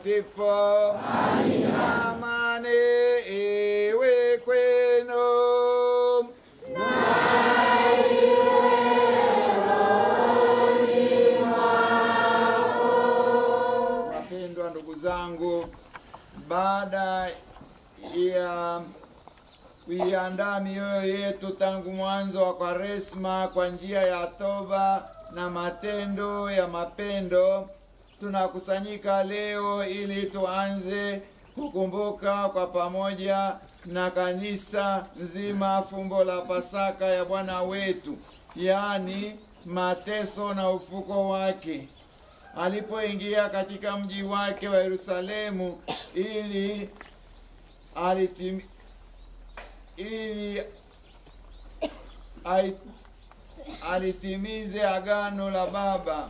Mtakatifu. Amina. Amani iwe kwenu. Wapendwa ndugu zangu, baada ya kuiandaa mioyo yetu tangu mwanzo wa Kwaresma kwa njia ya toba na matendo ya mapendo, tunakusanyika leo ili tuanze kukumbuka kwa pamoja na kanisa nzima fumbo la Pasaka ya Bwana wetu, yaani mateso na ufuko wake. Alipoingia katika mji wake wa Yerusalemu ili alitimize agano la Baba.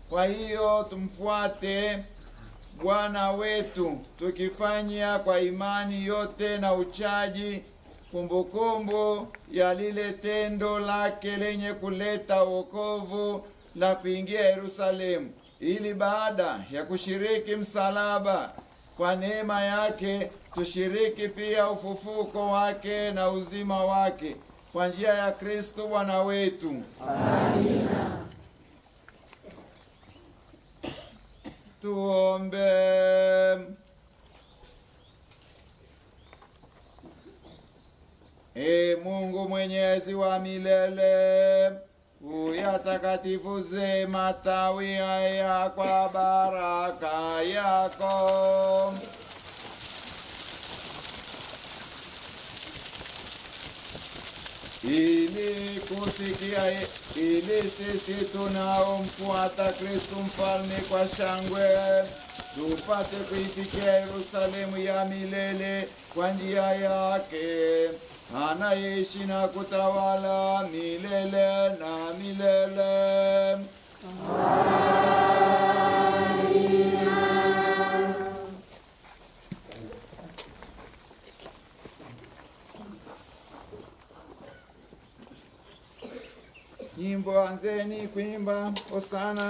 Kwa hiyo tumfuate Bwana wetu tukifanya kwa imani yote na uchaji kumbukumbu ya lile tendo lake lenye kuleta wokovu la kuingia Yerusalemu, ili baada ya kushiriki msalaba kwa neema yake tushiriki pia ufufuko wake na uzima wake kwa njia ya Kristo Bwana wetu. Amina. Tuombe. Mungu Mwenyezi wa milele, uyatakatifuze matawi haya kwa baraka yako, ili kusikia, ili sisi tunaomfuata Kristo mfalme kwa shangwe tupate kuifikia Yerusalemu ya milele kwa njia yake, anayeishi na kutawala milele na milele. Amina. Nyimbo, anzeni kuimba Hosana.